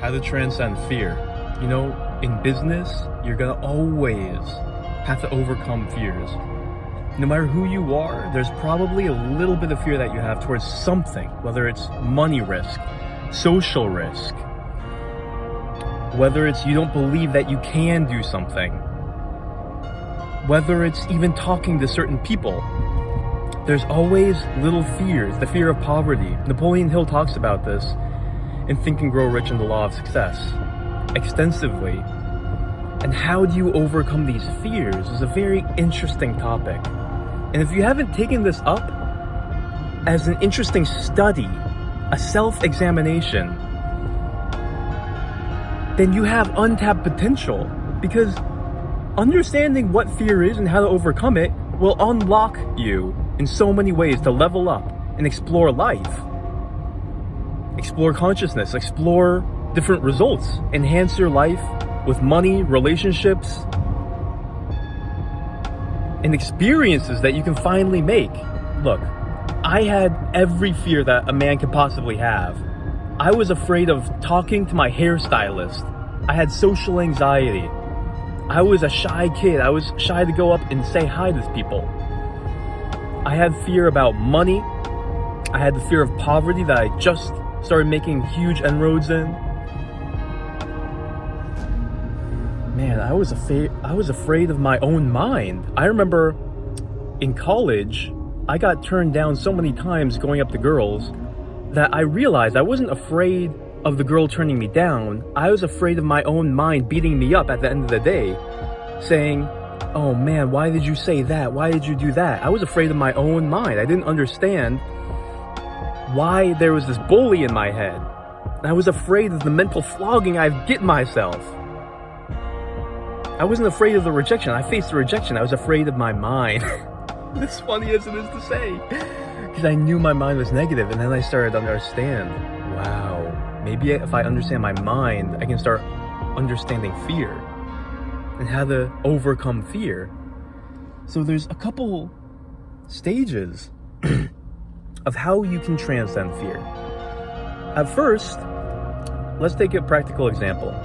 How to transcend fear. You know, in business, you're gonna always have to overcome fears. No matter who you are, there's probably a little bit of fear that you have towards something, whether it's money risk, social risk, whether it's you don't believe that you can do something, whether it's even talking to certain people. There's always little fears, the fear of poverty. Napoleon Hill talks about this in Think and Grow Rich and the Law of Success extensively. And how do you overcome these fears is a very interesting topic. And if you haven't taken this up as an interesting study, a self-examination, then you have untapped potential, because understanding what fear is and how to overcome it will unlock you in so many ways to level up and explore life, explore consciousness, explore different results, enhance your life with money, relationships, and experiences that you can finally make. Look, I had every fear that a man could possibly have. I was afraid of talking to my hairstylist. I had social anxiety. I was a shy kid. I was shy to go up and say hi to people. I had fear about money. I had the fear of poverty that I just started making huge inroads in. Man, I was afraid of my own mind. I remember in college, I got turned down so many times going up to girls that I realized I wasn't afraid of the girl turning me down. I was afraid of my own mind beating me up at the end of the day, saying, "Oh man, why did you say that? Why did you do that?" I was afraid of my own mind. I didn't understand why there was this bully in my head. I was afraid of the mental flogging I'd get myself. I wasn't afraid of the rejection. I faced the rejection. I was afraid of my mind. As funny as it is to say, because I knew my mind was negative, and then I started to understand, wow, maybe if I understand my mind, I can start understanding fear and how to overcome fear. So there's a couple stages of how you can transcend fear. At first, let's take a practical example.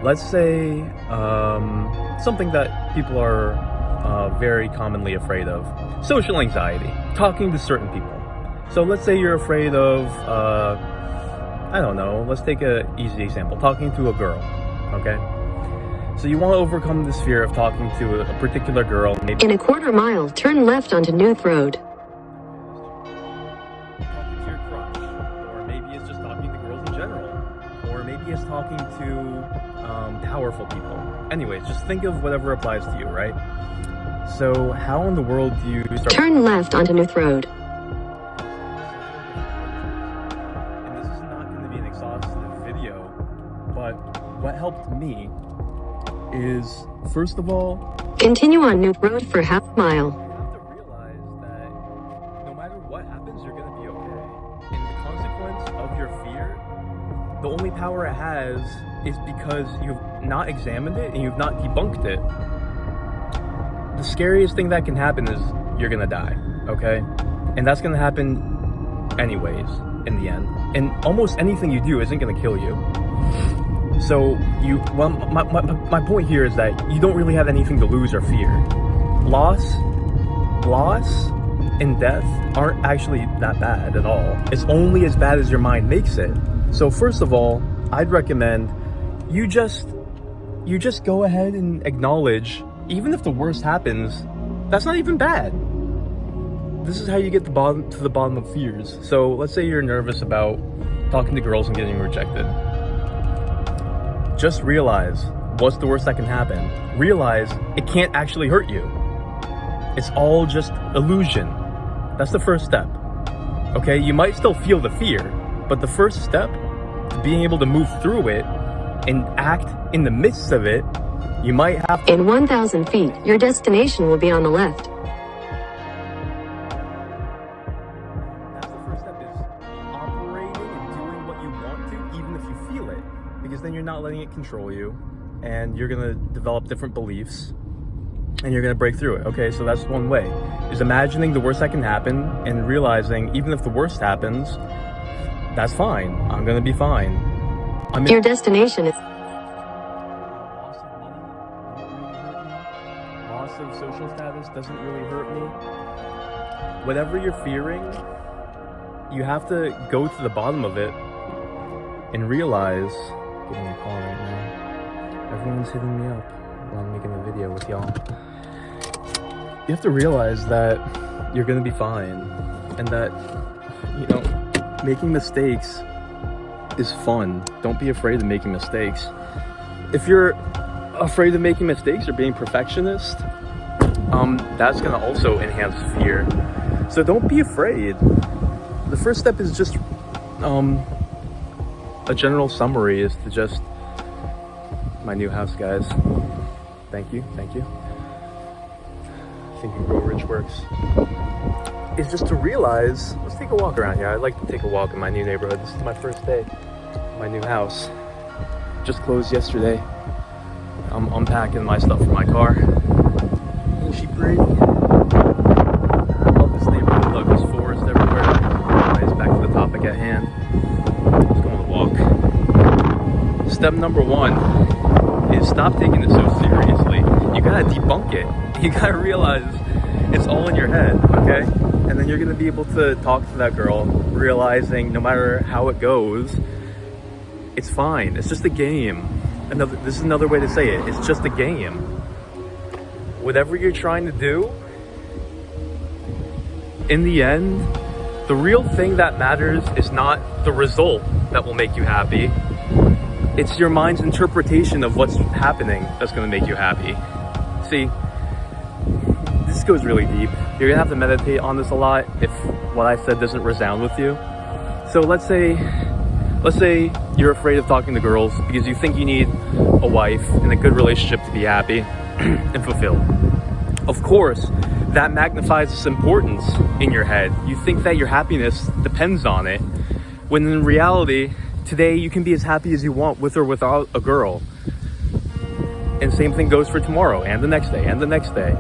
Let's say something that people are very commonly afraid of. Social anxiety, talking to certain people. So let's say you're afraid of, I don't know, let's take an easy example, talking to a girl, okay? So you want to overcome this fear of talking to a particular girl. Maybe in a quarter mile, turn left onto Newth Road. Talking to your crush, or maybe it's just talking to girls in general, or maybe it's talking to powerful people. Anyways, just think of whatever applies to you, right? So how in the world do you start? Turn left onto Newth Road. And this is not going to be an exhaustive video, but what helped me is, first of all, continue on Newth Road for half mile. you have to realize that no matter what happens, you're going to be okay. And the consequence of your fear, the only power it has is because you've not examined it and you've not debunked it. The scariest thing that can happen is you're gonna die, okay? And that's gonna happen anyways, in the end. And almost anything you do isn't gonna kill you. So my point here is that you don't really have anything to lose or fear. Loss and death aren't actually that bad at all. It's only as bad as your mind makes it. So first of all, I'd recommend you just go ahead and acknowledge, even if the worst happens, that's not even bad. This is how you get to the bottom of fears. So let's say you're nervous about talking to girls and getting rejected. Just realize, what's the worst that can happen? Realize it can't actually hurt you. It's all just illusion. That's the first step. Okay, you might still feel the fear, but the first step to being able to move through it and act in the midst of it, you might have to. In 1,000 feet, your destination will be on the left. That's the first step, is operating and doing what you want to, even if you feel it, because then you're not letting it control you, and you're gonna develop different beliefs, and you're gonna break through it. Okay, so that's one way, is imagining the worst that can happen and realizing even if the worst happens, that's fine. I'm gonna be fine. I'm Your destination is loss of money don't really hurt me. Loss of social status doesn't really hurt me. Whatever you're fearing, you have to go to the bottom of it and realize. Getting a call right now. Everyone's hitting me up while I'm making a video with y'all. You have to realize that you're gonna be fine, and that, you know, making mistakes is fun. Don't be afraid of making mistakes. If you're afraid of making mistakes or being perfectionist, that's gonna also enhance fear. So don't be afraid. The first step is just a general summary is to just my new house, guys. Thank you. Think and Grow Rich works. Is just to realize, let's take a walk around here. I'd like to take a walk in my new neighborhood. This is my first day. My new house. Just closed yesterday. I'm unpacking my stuff from my car. Ain't she pretty? I love this neighborhood. Look, there's forest everywhere. Anyways, back to the topic at hand. Let's go on a walk. Step number 1 is stop taking it so seriously. You gotta debunk it. You gotta realize it's all in your head, okay? And then you're gonna be able to talk to that girl, realizing no matter how it goes, it's fine. It's just a game. This is another way to say it. It's just a game. Whatever you're trying to do, in the end, the real thing that matters is not the result that will make you happy. It's your mind's interpretation of what's happening that's going to make you happy. See, this goes really deep. You're going to have to meditate on this a lot if what I said doesn't resound with you. So let's say you're afraid of talking to girls because you think you need a wife and a good relationship to be happy and fulfilled. Of course, that magnifies its importance in your head. You think that your happiness depends on it, when in reality, today you can be as happy as you want with or without a girl. And same thing goes for tomorrow and the next day and the next day.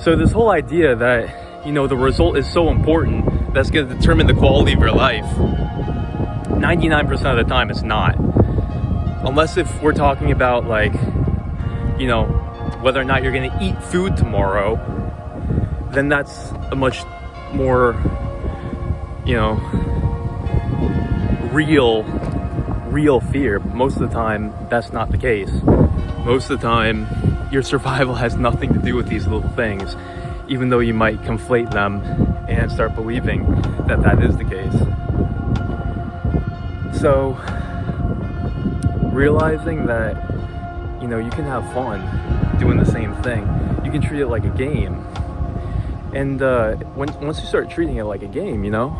So this whole idea that, you know, the result is so important, that's going to determine the quality of your life, 99% of the time it's not. Unless if we're talking about, like, you know, whether or not you're going to eat food tomorrow, then that's a much more, you know, real fear. But most of the time that's not the case. Most of the time your survival has nothing to do with these little things, even though you might conflate them and start believing that that is the case. So realizing that, you know, you can have fun doing the same thing. You can treat it like a game. And once you start treating it like a game, you know,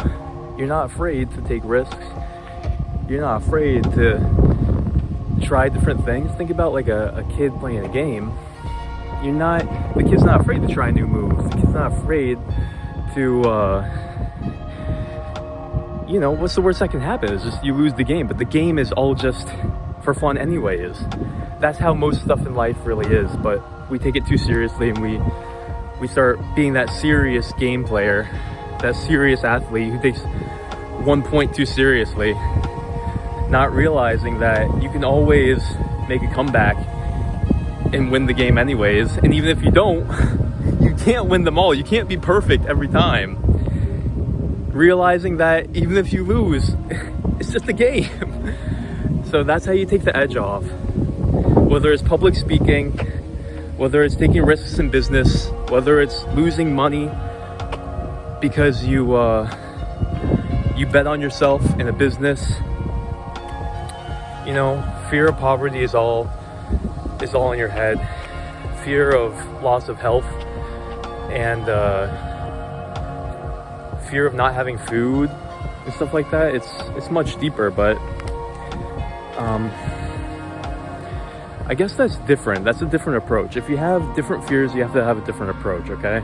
you're not afraid to take risks. You're not afraid to try different things. Think about like a kid playing a game. The kid's not afraid to try new moves. The kid's not afraid to, you know, what's the worst that can happen? Is just you lose the game. But the game is all just for fun anyways. That's how most stuff in life really is. But we take it too seriously, and we start being that serious game player, that serious athlete who takes one point too seriously, not realizing that you can always make a comeback and win the game anyways. And even if you don't, you can't win them all. You can't be perfect every time. Realizing that even if you lose, it's just a game. So that's how you take the edge off. Whether it's public speaking, whether it's taking risks in business, whether it's losing money because you bet on yourself in a business. You know, fear of poverty is all in your head. Fear of loss of health and fear of not having food and stuff like that. It's much deeper, but I guess that's different. That's a different approach. If you have different fears, you have to have a different approach, okay?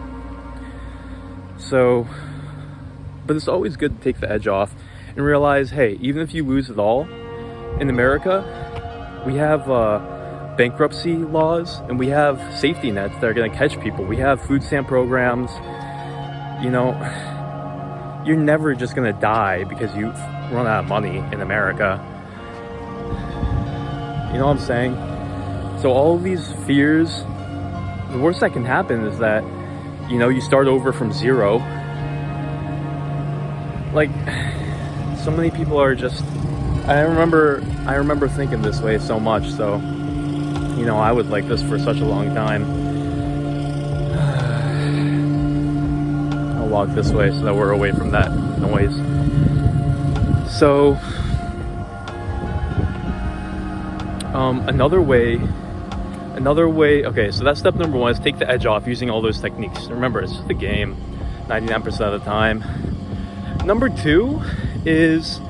So, but it's always good to take the edge off and realize, hey, even if you lose it all, in America, we have bankruptcy laws and we have safety nets that are going to catch people. We have food stamp programs. You know, you're never just going to die because you run out of money in America. You know what I'm saying? So all of these fears, the worst that can happen is that, you know, you start over from zero. Like, so many people are just, I remember thinking this way so much. So, you know, I was like this for such a long time. I'll walk this way so that we're away from that noise. So, another way, okay, so that's step number one, is take the edge off using all those techniques. Remember, it's just a game 99% of the time. Number two is,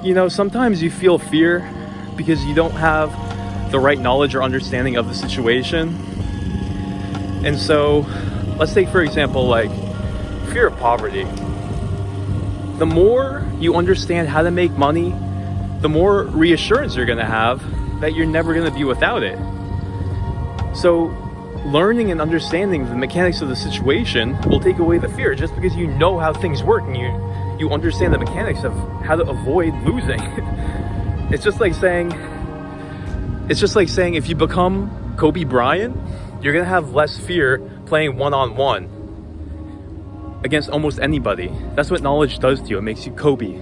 you know, sometimes you feel fear because you don't have the right knowledge or understanding of the situation. And so, let's take, for example, like fear of poverty. The more you understand how to make money, the more reassurance you're going to have that you're never going to be without it. So learning and understanding the mechanics of the situation will take away the fear, just because you know how things work and you understand the mechanics of how to avoid losing. It's just like saying if you become Kobe Bryant, you're going to have less fear playing one-on-one against almost anybody. That's what knowledge does to you. It makes you Kobe.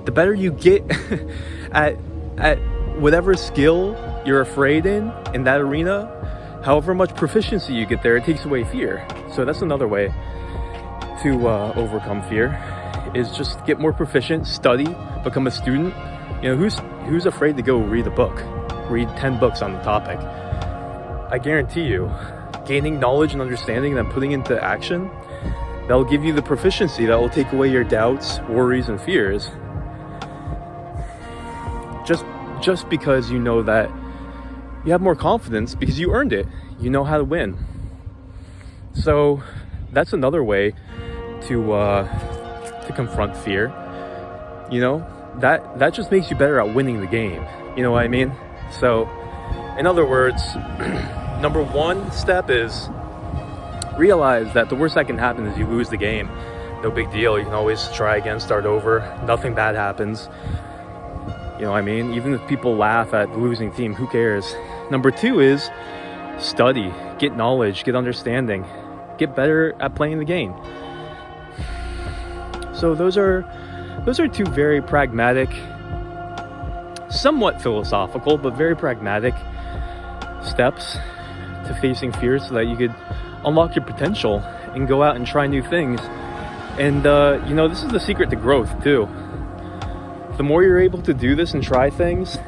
The better you get at whatever skill you're afraid in that arena, however much proficiency you get there, it takes away fear. So that's another way to overcome fear, is just get more proficient, study, become a student. You know, who's afraid to go read a book, read 10 books on the topic? I guarantee you, gaining knowledge and understanding and then putting into action, that'll give you the proficiency that will take away your doubts, worries, and fears. Just because you know that you have more confidence because you earned it. You know how to win. So that's another way to confront fear. You know, that just makes you better at winning the game. You know what I mean? So, in other words, number one step is realize that the worst that can happen is you lose the game. No big deal. You can always try again, start over. Nothing bad happens. You know what I mean? Even if people laugh at the losing team, who cares? Number two is study, get knowledge, get understanding, get better at playing the game. So those are two very pragmatic, somewhat philosophical, but very pragmatic steps to facing fear so that you could unlock your potential and go out and try new things. And, you know, this is the secret to growth too. The more you're able to do this and try things,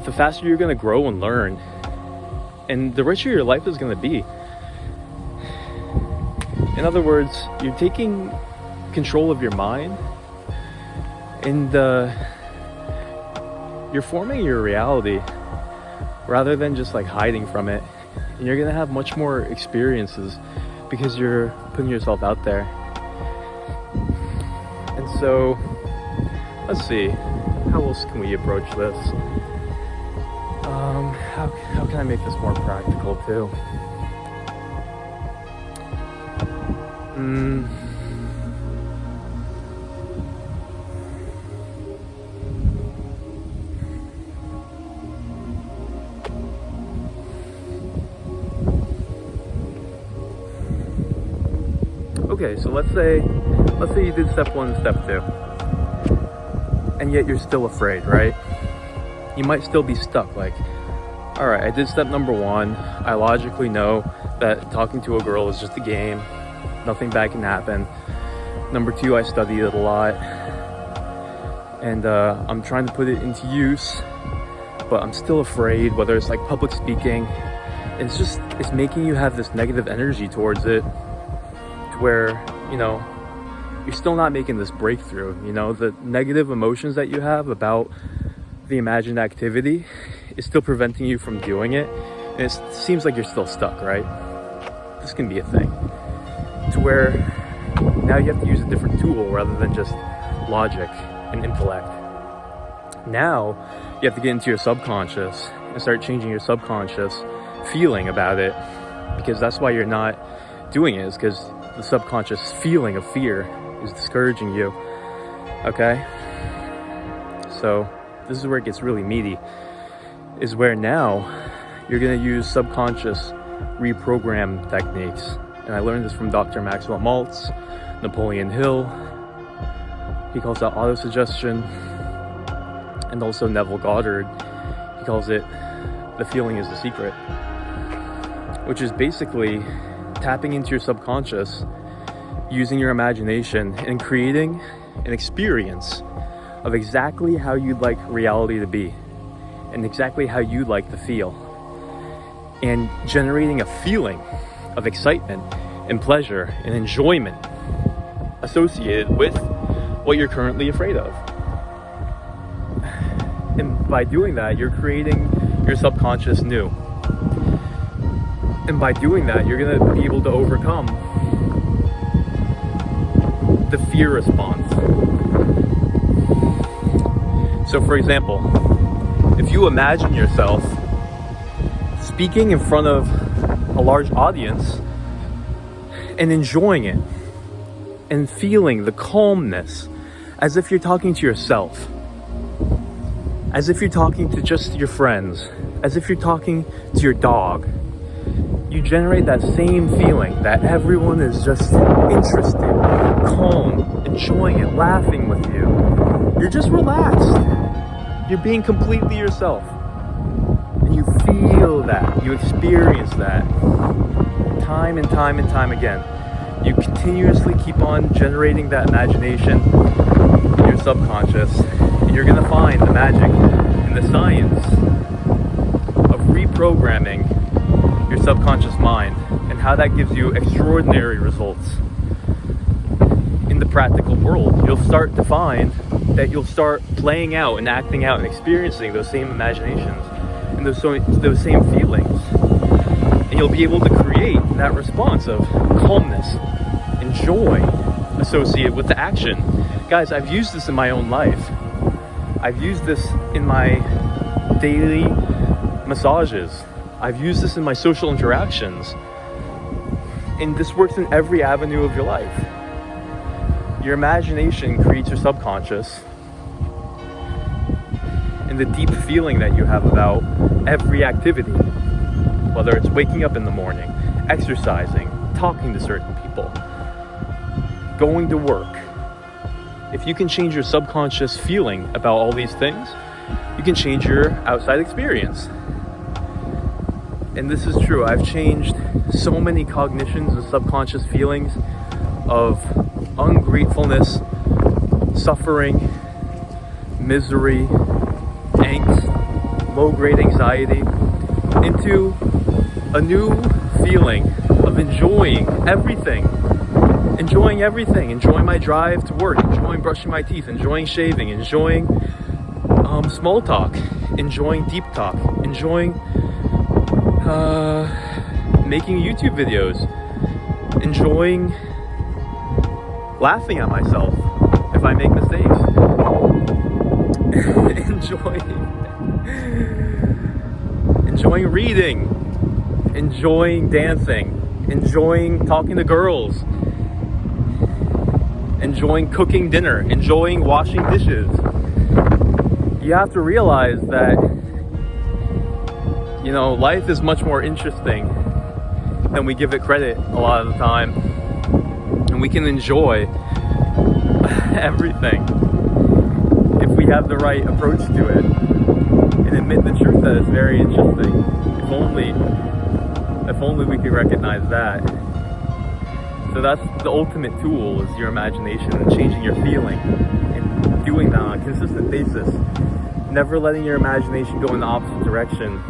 the faster you're going to grow and learn. And the richer your life is going to be. In other words, you're taking control of your mind and you're forming your reality rather than just like hiding from it. And you're going to have much more experiences because you're putting yourself out there. And so, let's see, how else can we approach this? How can I make this more practical too? Okay, so let's say you did step one and step two, and yet you're still afraid, right? You might still be stuck, like, all right, I did step number one. I logically know that talking to a girl is just a game. Nothing bad can happen. Number two, I studied it a lot. And I'm trying to put it into use, but I'm still afraid, whether it's like public speaking. It's making you have this negative energy towards it, to where, you know, you're still not making this breakthrough. You know, the negative emotions that you have about the imagined activity is still preventing you from doing it, and it seems like you're still stuck, right? This can be a thing, to where now you have to use a different tool rather than just logic and intellect. Now you have to get into your subconscious and start changing your subconscious feeling about it, because that's why you're not doing it, is because the subconscious feeling of fear is discouraging you. Okay? So this is where it gets really meaty, is where now you're going to use subconscious reprogram techniques. And I learned this from Dr. Maxwell Maltz, Napoleon Hill. He calls that autosuggestion. And also Neville Goddard, he calls it the feeling is the secret, which is basically tapping into your subconscious, using your imagination and creating an experience of exactly how you'd like reality to be and exactly how you'd like to feel, and generating a feeling of excitement and pleasure and enjoyment associated with what you're currently afraid of. And by doing that, you're creating your subconscious new. And by doing that, you're going to be able to overcome the fear response. So for example, if you imagine yourself speaking in front of a large audience and enjoying it and feeling the calmness as if you're talking to yourself, as if you're talking to just your friends, as if you're talking to your dog, you generate that same feeling that everyone is just interested, calm, enjoying it, laughing with you. You're just relaxed. You're being completely yourself. And you feel that, you experience that time and time and time again. You continuously keep on generating that imagination in your subconscious, and you're gonna find the magic and the science of reprogramming your subconscious mind and how that gives you extraordinary results in the practical world. You'll start to find that you'll start playing out and acting out and experiencing those same imaginations and those same feelings, and you'll be able to create that response of calmness and joy associated with the action. Guys, I've used this in my own life. I've used this in my daily massages. I've used this in my social interactions. And this works in every avenue of your life. Your imagination creates your subconscious, and the deep feeling that you have about every activity, whether it's waking up in the morning, exercising, talking to certain people, going to work. If you can change your subconscious feeling about all these things, you can change your outside experience. And this is true. I've changed so many cognitions and subconscious feelings of ungratefulness, suffering, misery, angst, low-grade anxiety into a new feeling of enjoying everything, enjoying my drive to work, enjoying brushing my teeth, enjoying shaving, enjoying small talk, enjoying deep talk, enjoying making YouTube videos, enjoying laughing at myself if I make mistakes, enjoying reading, enjoying dancing, enjoying talking to girls, enjoying cooking dinner, enjoying washing dishes. You have to realize that, you know, life is much more interesting than we give it credit a lot of the time. And we can enjoy everything if we have the right approach to it and admit the truth that it's very interesting. If only we could recognize that. So that's the ultimate tool, is your imagination and changing your feeling and doing that on a consistent basis. Never letting your imagination go in the opposite direction.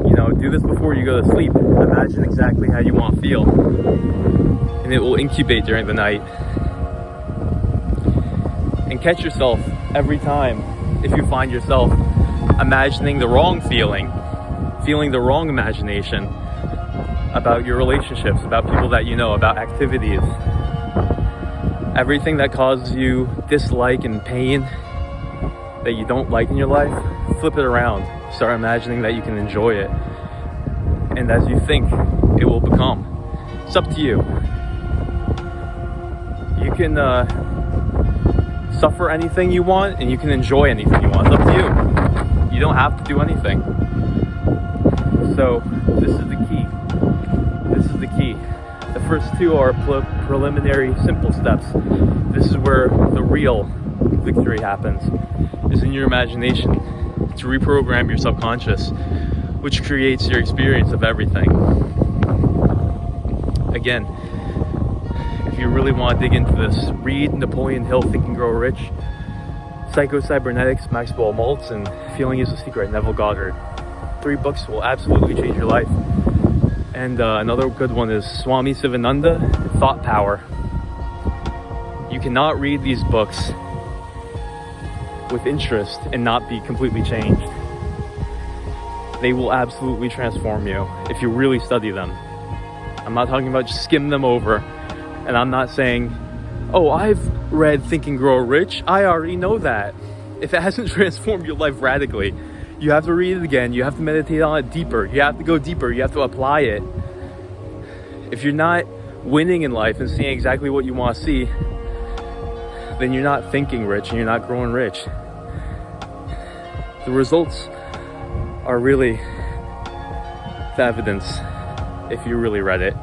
You know, do this before you go to sleep. Imagine exactly how you want to feel, and it will incubate during the night. And catch yourself every time if you find yourself imagining the wrong feeling the wrong imagination about your relationships, about people that you know, about activities. Everything that causes you dislike and pain that you don't like in your life, flip it around. Start imagining that you can enjoy it. And as you think, it will become. It's up to you. You can suffer anything you want, and you can enjoy anything you want. It's up to you. You don't have to do anything. So this is the key. This is the key. The first two are preliminary, simple steps. This is where the real victory happens, is in your imagination, to reprogram your subconscious, which creates your experience of everything. Again, if you really want to dig into this, read Napoleon Hill, Think and Grow Rich, Psycho-Cybernetics, Maxwell Maltz, and Feeling is the Secret, Neville Goddard. 3 books will absolutely change your life. And another good one is Swami Sivananda, Thought Power. You cannot read these books with interest and not be completely changed. They will absolutely transform you if you really study them. I'm not talking about just skim them over, and I'm not saying, oh, I've read Think and Grow Rich, I already know that. If it hasn't transformed your life radically, you have to read it again, you have to meditate on it deeper, you have to go deeper, you have to apply it. If you're not winning in life and seeing exactly what you want to see, then you're not thinking rich and you're not growing rich. The results are really the evidence if you really read it.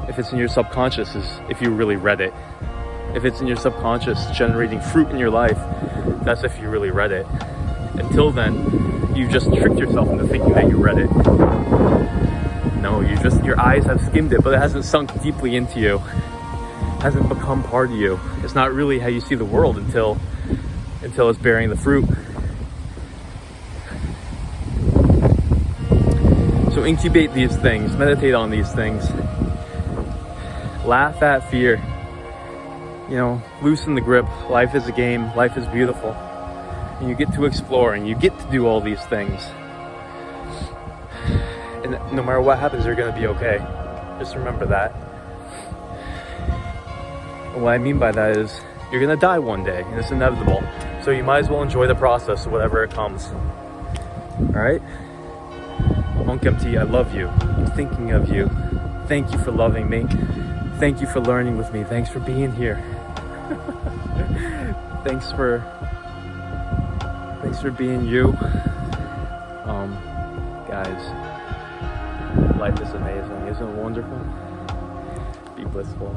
If it's in your subconscious, is if you really read it. If it's in your subconscious generating fruit in your life, that's if you really read it. Until then, you just tricked yourself into thinking that you read it. No, your eyes have skimmed it, but it hasn't sunk deeply into you. It hasn't become part of you. It's not really how you see the world until it's bearing the fruit. So incubate these things, meditate on these things. Laugh at fear. Loosen the grip. Life is a game. Life is beautiful. And you get to explore and you get to do all these things. And no matter what happens, you're going to be okay. Just remember that. And what I mean by that is you're going to die one day and it's inevitable. So you might as well enjoy the process of whatever it comes. All right? Monk MT, I love you. I'm thinking of you. Thank you for loving me. Thank you for learning with me. Thanks for being here. Thanks for being you. Guys, life is amazing. Isn't it wonderful? Be blissful.